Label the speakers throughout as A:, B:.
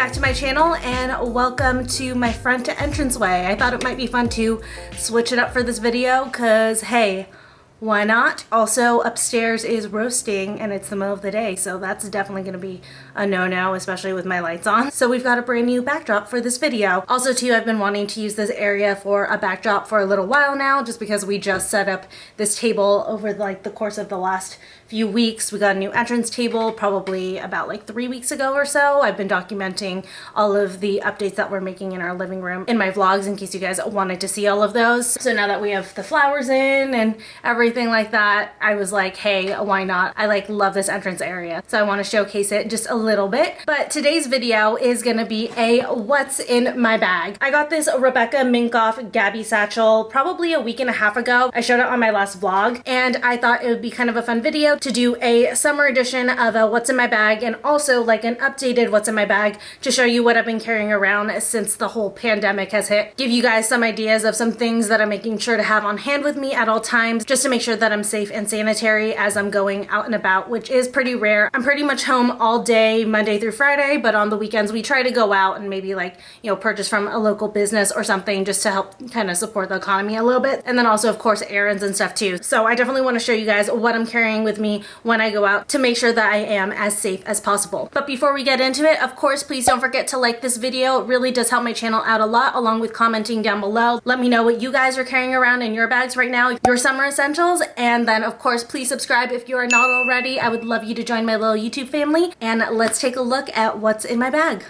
A: back to my channel and welcome to my front entranceway. I thought it might be fun to switch it up for this video because, hey, why not? Also, upstairs is roasting and it's the middle of the day, so that's definitely gonna be a no-no, especially with my lights on. So we've got a brand new backdrop for this video. Also too, I've been wanting to use this area for a backdrop for a little while now, just because we just set up this table over like the course of the last few weeks. We got a new entrance table probably about like 3 weeks ago or so. I've been documenting all of the updates that we're making in our living room in my vlogs in case you guys wanted to see all of those. So now that we have the flowers in and everything like that, I was like, hey, why not? I love this entrance area. So I want to showcase it just a little bit. But today's video is gonna be a what's in my bag. I got this Rebecca Minkoff Gabby Satchel probably a week and a half ago. I showed it on my last vlog and I thought it would be kind of a fun video to do a summer edition of a what's in my bag and also like an updated what's in my bag to show you what I've been carrying around since the whole pandemic has hit. Give you guys some ideas of some things that I'm making sure to have on hand with me at all times just to make sure that I'm safe and sanitary as I'm going out and about, which is pretty rare. I'm pretty much home all day, Monday through Friday, but on the weekends we try to go out and maybe purchase from a local business or something just to help kind of support the economy a little bit. And then also of course errands and stuff too. So I definitely want to show you guys what I'm carrying with me when I go out to make sure that I am as safe as possible. But before we get into it, of course, please don't forget to like this video. It really does help my channel out a lot, along with commenting down below. Let me know what you guys are carrying around in your bags right now, your summer essentials. And then of course, please subscribe if you are not already. I would love you to join my little YouTube family. And let's take a look at what's in my bag.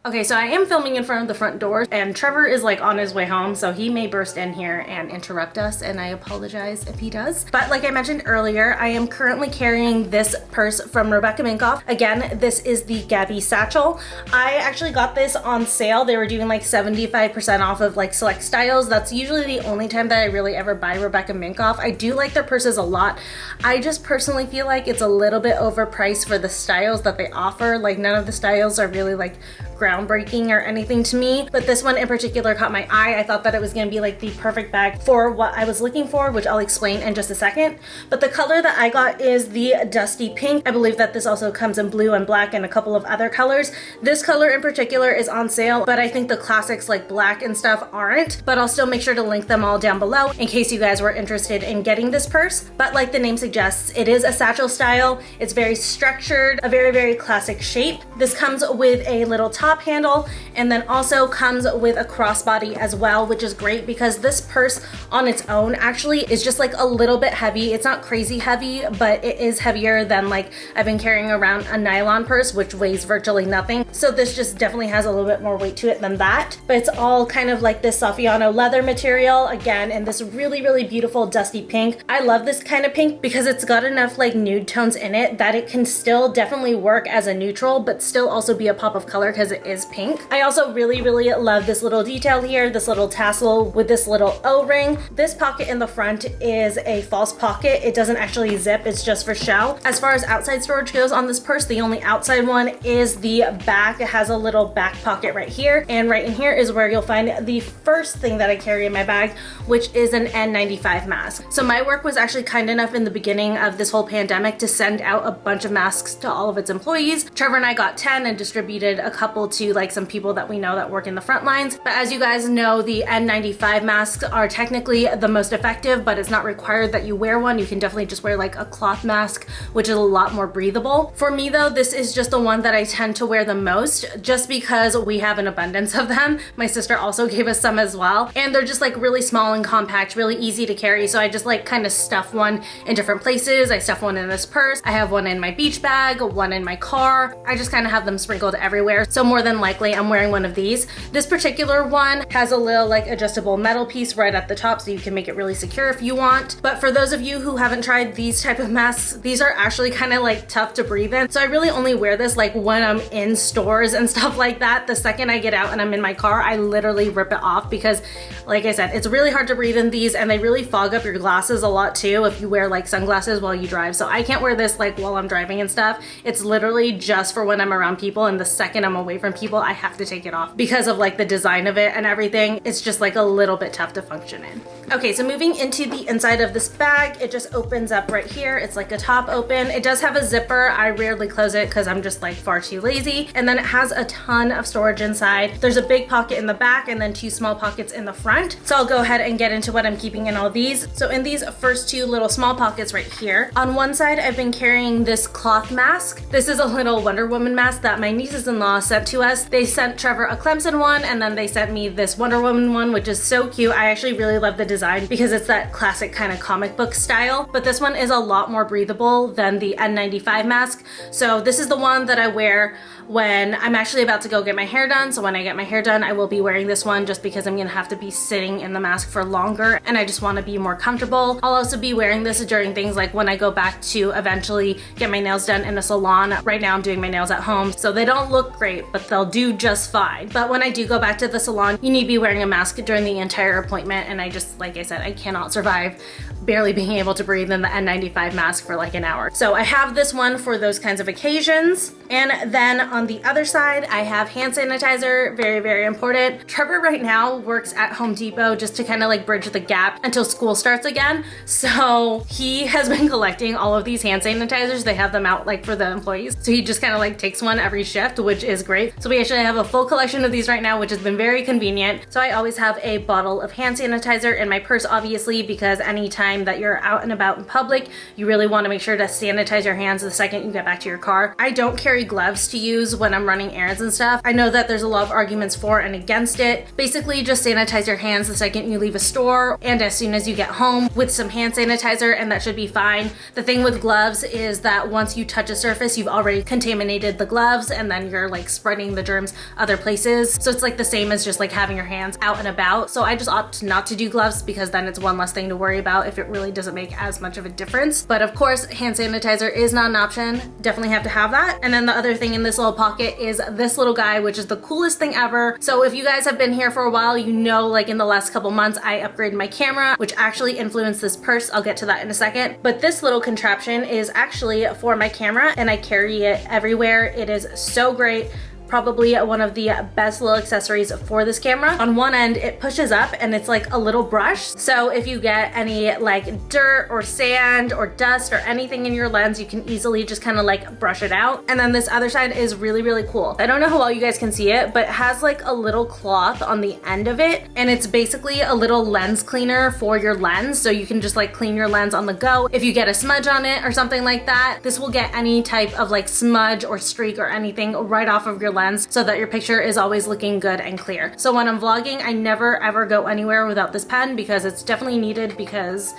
A: Okay, so I am filming in front of the front door and Trevor is like on his way home, so he may burst in here and interrupt us, and I apologize if he does. But like I mentioned earlier, I am currently carrying this purse from Rebecca Minkoff. Again, this is the Gabby Satchel. I actually got this on sale. They were doing like 75% off of like select styles. That's usually the only time that I really ever buy Rebecca Minkoff. I do like their purses a lot. I just personally feel like it's a little bit overpriced for the styles that they offer. Like none of the styles are really like groundbreaking or anything to me, but this one in particular caught my eye. I thought that it was going to be like the perfect bag for what I was looking for, which I'll explain in just a second. But the color that I got is the dusty pink. I believe that this also comes in blue and black and a couple of other colors. This color in particular is on sale, but I think the classics like black and stuff aren't, but I'll still make sure to link them all down below in case you guys were interested in getting this purse. But like the name suggests, it is a satchel style. It's very structured, a very, very classic shape. This comes with a little top handle and then also comes with a crossbody as well, which is great because this purse on its own actually is just like a little bit heavy. It's not crazy heavy, but it is heavier than like I've been carrying around a nylon purse, which weighs virtually nothing. So this just definitely has a little bit more weight to it than that, but it's all kind of like this Saffiano leather material again in this really, really beautiful dusty pink. I love this kind of pink because it's got enough like nude tones in it that it can still definitely work as a neutral, but still also be a pop of color because it is pink. I also really, really love this little detail here, this little tassel with this little O-ring. This pocket in the front is a false pocket. It doesn't actually zip, it's just for show. As far as outside storage goes on this purse, the only outside one is the back. It has a little back pocket right here, and right in here is where you'll find the first thing that I carry in my bag, which is an N95 mask. So my work was actually kind enough in the beginning of this whole pandemic to send out a bunch of masks to all of its employees. Trevor and I got 10 and distributed a couple to like some people that we know that work in the front lines. But as you guys know, the N95 masks are technically the most effective, but it's not required that you wear one. You can definitely just wear like a cloth mask, which is a lot more breathable. For me though, this is just the one that I tend to wear the most just because we have an abundance of them. My sister also gave us some as well, and they're just like really small and compact, really easy to carry. So I just like kind of stuff one in different places. I stuff one in this purse. I have one in my beach bag, one in my car. I just kind of have them sprinkled everywhere. So more than likely I'm wearing one of these. This particular one has a little like adjustable metal piece right at the top so you can make it really secure if you want. But for those of you who haven't tried these type of masks, these are actually kind of like tough to breathe in. So I really only wear this like when I'm in stores and stuff like that. The second I get out and I'm in my car, I literally rip it off because like I said, it's really hard to breathe in these and they really fog up your glasses a lot too if you wear like sunglasses while you drive. So I can't wear this like while I'm driving and stuff. It's literally just for when I'm around people, and the second I'm away from around people, I have to take it off because of like the design of it and everything. It's just like a little bit tough to function in. Okay, so moving into the inside of this bag, it just opens up right here. It's like a top open. It does have a zipper. I rarely close it because I'm just like far too lazy. And then it has a ton of storage inside. There's a big pocket in the back and then 2 small pockets in the front. So I'll go ahead and get into what I'm keeping in all these. So in these first 2 little small pockets right here, on one side I've been carrying this cloth mask. This is a little Wonder Woman mask that my nieces-in-law sent to us. They sent Trevor a Clemson one and then they sent me this Wonder Woman one, which is so cute. I actually really love the design because it's that classic kind of comic book style, but this one is a lot more breathable than the N95 mask. So this is the one that I wear when I'm actually about to go get my hair done. So when I get my hair done, I will be wearing this one just because I'm gonna have to be sitting in the mask for longer and I just want to be more comfortable. I'll also be wearing this during things like when I go back to eventually get my nails done in a salon. Right now I'm doing my nails at home, so they don't look great, but they'll do just fine. But when I do go back to the salon, you need to be wearing a mask during the entire appointment, and I just, like I said, I cannot survive barely being able to breathe in the N95 mask for like an hour. So I have this one for those kinds of occasions. And then on the other side, I have hand sanitizer, very, very important. Trevor right now works at Home Depot just to kind of like bridge the gap until school starts again. So he has been collecting all of these hand sanitizers. They have them out like for the employees. So he just kind of like takes one every shift, which is great. So we actually have a full collection of these right now, which has been very convenient. So I always have a bottle of hand sanitizer in my purse, obviously, because anytime that you're out and about in public, you really want to make sure to sanitize your hands the second you get back to your car. I don't carry gloves to use when I'm running errands and stuff. I know that there's a lot of arguments for and against it. Basically, just sanitize your hands the second you leave a store and as soon as you get home with some hand sanitizer, and that should be fine. The thing with gloves is that once you touch a surface, you've already contaminated the gloves and then you're like spreading the germs other places. So it's like the same as just like having your hands out and about. So I just opt not to do gloves because then it's one less thing to worry about if it really doesn't make as much of a difference. But of course, hand sanitizer is not an option. Definitely have to have that. And then the other thing in this little pocket is this little guy, which is the coolest thing ever. So if you guys have been here for a while, you know, like in the last couple months, I upgraded my camera, which actually influenced this purse. I'll get to that in a second. But this little contraption is actually for my camera and I carry it everywhere. It is so great. Probably one of the best little accessories for this camera. On one end, it pushes up and it's like a little brush. So if you get any like dirt or sand or dust or anything in your lens, you can easily just kind of like brush it out. And then this other side is really, really cool. I don't know how well you guys can see it, but it has like a little cloth on the end of it. And it's basically a little lens cleaner for your lens. So you can just like clean your lens on the go. If you get a smudge on it or something like that, this will get any type of like smudge or streak or anything right off of your lens so that your picture is always looking good and clear. So when I'm vlogging, I never ever go anywhere without this pen because it's definitely needed because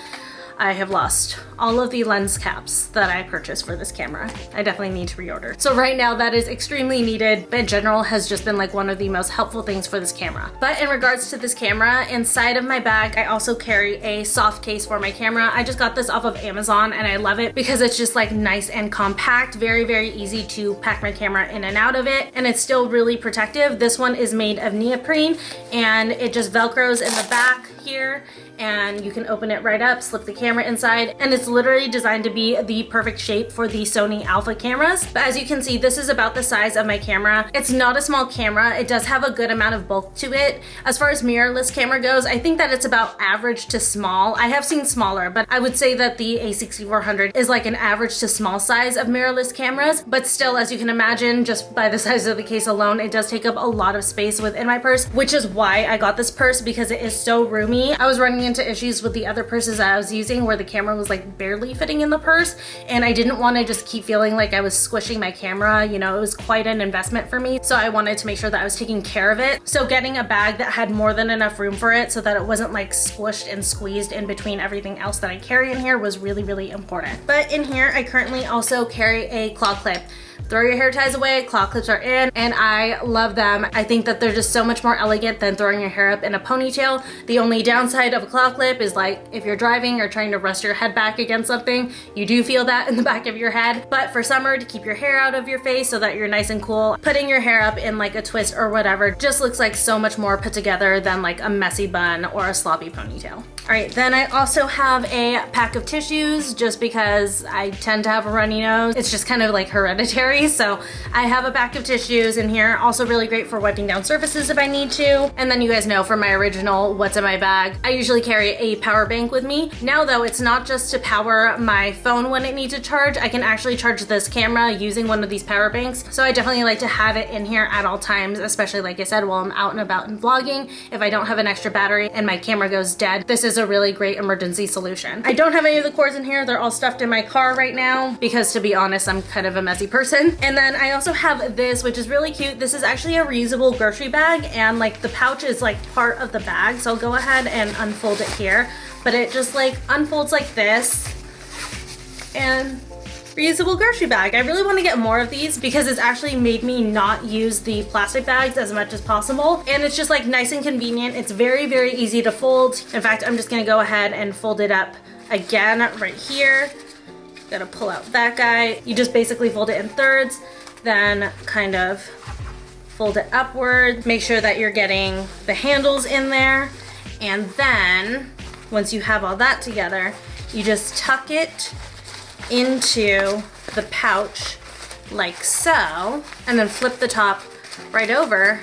A: I have lost all of the lens caps that I purchased for this camera. I definitely need to reorder. So right now that is extremely needed, but in general has just been like one of the most helpful things for this camera. But in regards to this camera, inside of my bag, I also carry a soft case for my camera. I just got this off of Amazon and I love it because it's just like nice and compact, very, very easy to pack my camera in and out of it. And it's still really protective. This one is made of neoprene and it just Velcros in the back here and you can open it right up, slip the camera inside, and it's literally designed to be the perfect shape for the Sony Alpha cameras. But as you can see, this is about the size of my camera. It's not a small camera. It does have a good amount of bulk to it. As far as mirrorless camera goes, I think that it's about average to small. I have seen smaller, but I would say that the A6400 is like an average to small size of mirrorless cameras. But still, as you can imagine, just by the size of the case alone, it does take up a lot of space within my purse, which is why I got this purse because it is so roomy. I was running into issues with the other purses I was using where the camera was like barely fitting in the purse, and I didn't want to just keep feeling like I was squishing my camera. You know, it was quite an investment for me, so I wanted to make sure that I was taking care of it. So getting a bag that had more than enough room for it so that it wasn't like squished and squeezed in between everything else that I carry in here was really, really important. But in here, I currently also carry a claw clip. Throw your hair ties away, claw clips are in, and I love them. I think that they're just so much more elegant than throwing your hair up in a ponytail. The only downside of a claw clip is like if you're driving or trying to rest your head back against something, you do feel that in the back of your head. But for summer, to keep your hair out of your face so that you're nice and cool, putting your hair up in like a twist or whatever just looks like so much more put together than like a messy bun or a sloppy ponytail. All right, then I also have a pack of tissues just because I tend to have a runny nose. It's just kind of like hereditary. So I have a pack of tissues in here. Also really great for wiping down surfaces if I need to. And then you guys know from my original what's in my bag, I usually carry a power bank with me. Now though, it's not just to power my phone when it needs to charge. I can actually charge this camera using one of these power banks. So I definitely like to have it in here at all times, especially like I said, while I'm out and about and vlogging. If I don't have an extra battery and my camera goes dead, this is a really great emergency solution. I don't have any of the cords in here. They're all stuffed in my car right now because, to be honest, I'm kind of a messy person. And then I also have this, which is really cute. This is actually a reusable grocery bag, and like the pouch is like part of the bag. So I'll go ahead and unfold it here, but it just like unfolds like this. And reusable grocery bag. I really want to get more of these because it's actually made me not use the plastic bags as much as possible. And it's just like nice and convenient. It's very, very easy to fold. In fact, I'm just gonna go ahead and fold it up again right here. Gotta pull out that guy. You just basically fold it in thirds, then kind of fold it upward. Make sure that you're getting the handles in there. And then once you have all that together, you just tuck it into the pouch like so, and then flip the top right over,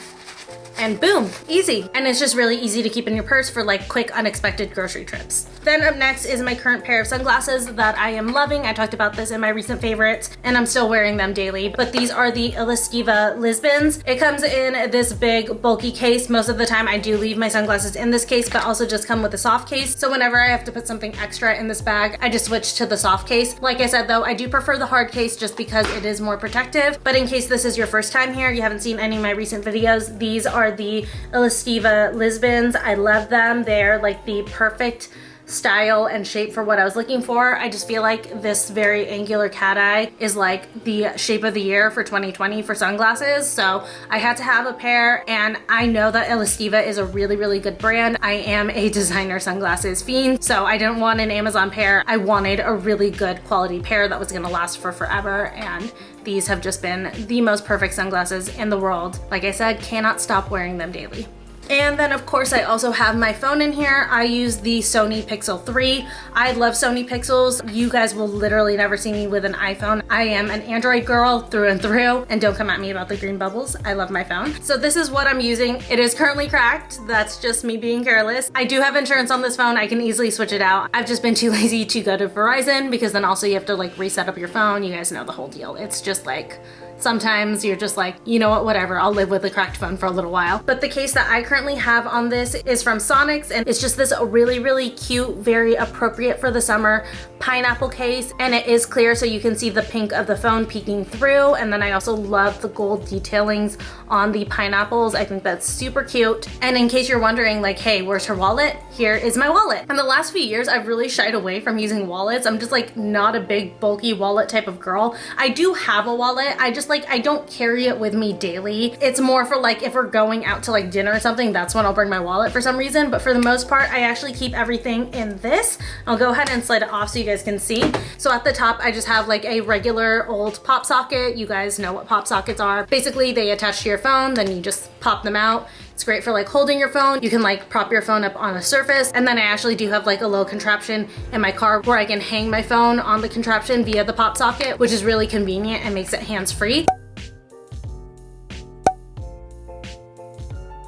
A: and boom, easy. And it's just really easy to keep in your purse for like quick, unexpected grocery trips. Then up next is my current pair of sunglasses that I am loving. I talked about this in my recent favorites and I'm still wearing them daily, but these are the Illest Eva Lisbons. It comes in this big bulky case. Most of the time I do leave my sunglasses in this case, but also just come with a soft case. So whenever I have to put something extra in this bag, I just switch to the soft case. Like I said though, I do prefer the hard case just because it is more protective. But in case this is your first time here, you haven't seen any of my recent videos, these are the Illest Eva Lisbons. I love them. They're like the perfect style and shape for what I was looking for. I just feel like this very angular cat eye is like the shape of the year for 2020 for sunglasses. So I had to have a pair, and I know that Illest Eva is a really, really good brand. I am a designer sunglasses fiend, so I didn't want an Amazon pair. I wanted a really good quality pair that was gonna last for forever, and these have just been the most perfect sunglasses in the world. Like I said, cannot stop wearing them daily. And then of course I also have my phone in here. I use the Sony Pixel 3. I love Sony Pixels. You guys will literally never see me with an iPhone. I am an Android girl through and through, and don't come at me about the green bubbles. I love my phone. So this is what I'm using. It is currently cracked. That's just me being careless. I do have insurance on this phone. I can easily switch it out. I've just been too lazy to go to Verizon because then also you have to like reset up your phone. You guys know the whole deal. It's just like, sometimes you're just like, you know what, whatever, I'll live with a cracked phone for a little while. But the case that I currently have on this is from Sonics, and it's just this really, really cute, very appropriate for the summer pineapple case. And it is clear so you can see the pink of the phone peeking through. And then I also love the gold detailings on the pineapples. I think that's super cute. And in case you're wondering like, hey, where's her wallet? Here is my wallet. In the last few years, I've really shied away from using wallets. I'm just like not a big bulky wallet type of girl. I do have a wallet. I just like, I don't carry it with me daily. It's more for like if we're going out to like dinner or something, that's when I'll bring my wallet for some reason. But for the most part, I actually keep everything in this. I'll go ahead and slide it off so you guys can see. So at the top, I just have like a regular old pop socket. You guys know what pop sockets are. Basically, they attach to your phone, then you just pop them out. It's great for like holding your phone. You can like prop your phone up on a surface. And then I actually do have like a little contraption in my car where I can hang my phone on the contraption via the pop socket, which is really convenient and makes it hands-free.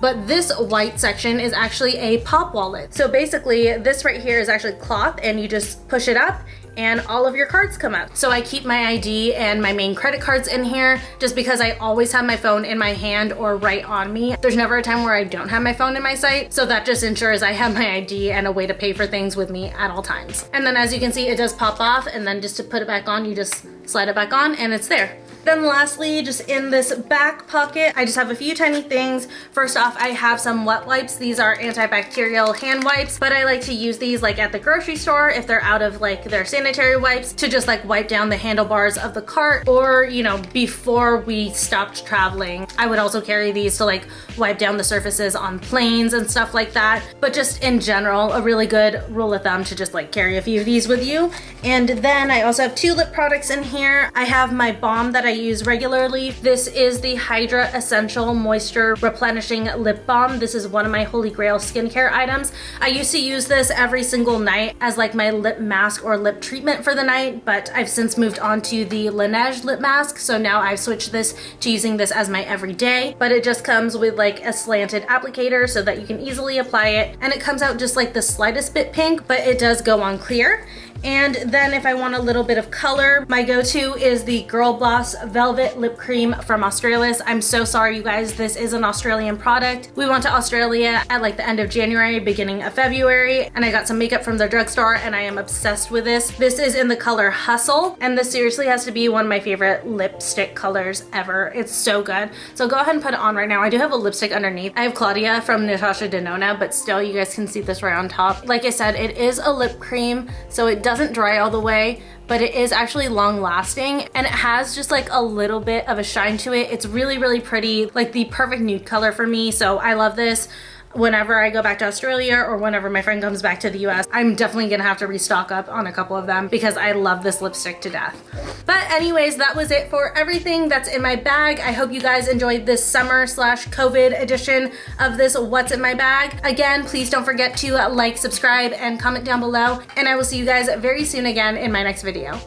A: But this white section is actually a pop wallet. So basically this right here is actually cloth, and you just push it up and all of your cards come up. So I keep my ID and my main credit cards in here just because I always have my phone in my hand or right on me. There's never a time where I don't have my phone in my sight. So that just ensures I have my ID and a way to pay for things with me at all times. And then as you can see, it does pop off, and then just to put it back on, you just slide it back on and it's there. Then lastly, just in this back pocket, I just have a few tiny things. First off, I have some wet wipes. These are antibacterial hand wipes, but I like to use these like at the grocery store if they're out of like their sanitary wipes to just like wipe down the handlebars of the cart, or you know, before we stopped traveling. I would also carry these to like wipe down the surfaces on planes and stuff like that. But just in general, a really good rule of thumb to just like carry a few of these with you. And then I also have two lip products in here. I have my balm that I use regularly. This is the Hydra Essential Moisture Replenishing Lip Balm. This is one of my holy grail skincare items. I used to use this every single night as like my lip mask or lip treatment for the night, but I've since moved on to the Laneige lip mask, so now I've switched this to using this as my everyday. But it just comes with like a slanted applicator so that you can easily apply it, and it comes out just like the slightest bit pink, but it does go on clear. And then if I want a little bit of color, my go-to is the Girl Boss Velvet Lip Cream from Australis. I'm so sorry, you guys, this is an Australian product. We went to Australia at like the end of January, beginning of February, and I got some makeup from the drugstore, and I am obsessed with this. This is in the color Hustle, and this seriously has to be one of my favorite lipstick colors ever. It's so good. So go ahead and put it on right now. I do have a lipstick underneath. I have Claudia from Natasha Denona, but still you guys can see this right on top. Like I said, it is a lip cream, so it doesn't dry all the way, but it is actually long lasting, and it has just like a little bit of a shine to it. It's really, really pretty, like the perfect nude color for me. So I love this. Whenever I go back to Australia or whenever my friend comes back to the US, I'm definitely gonna have to restock up on a couple of them because I love this lipstick to death. But anyways, that was it for everything that's in my bag. I hope you guys enjoyed this summer / COVID edition of this What's in My Bag. Again, please don't forget to like, subscribe, and comment down below, and I will see you guys very soon again in my next video.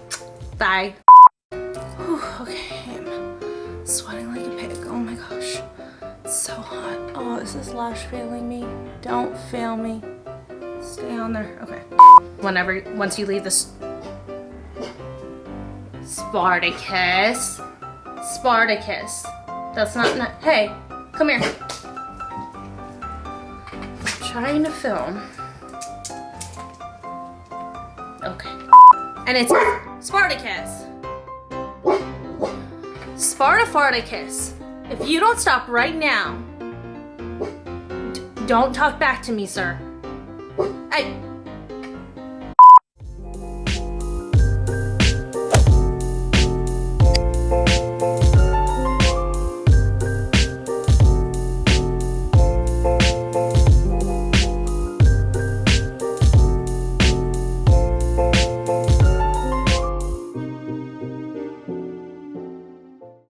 A: Bye. Whew, okay, I'm sweating like a pig. Oh my gosh. It's so hot. Oh, is this lash failing me? Don't fail me. Stay on there. Okay. Once you leave this. Spartacus. Spartacus. That's not. Hey, come here. I'm trying to film. Okay. And it's Spartacus. Spartacus. If you don't stop right now, don't talk back to me, sir. Hey.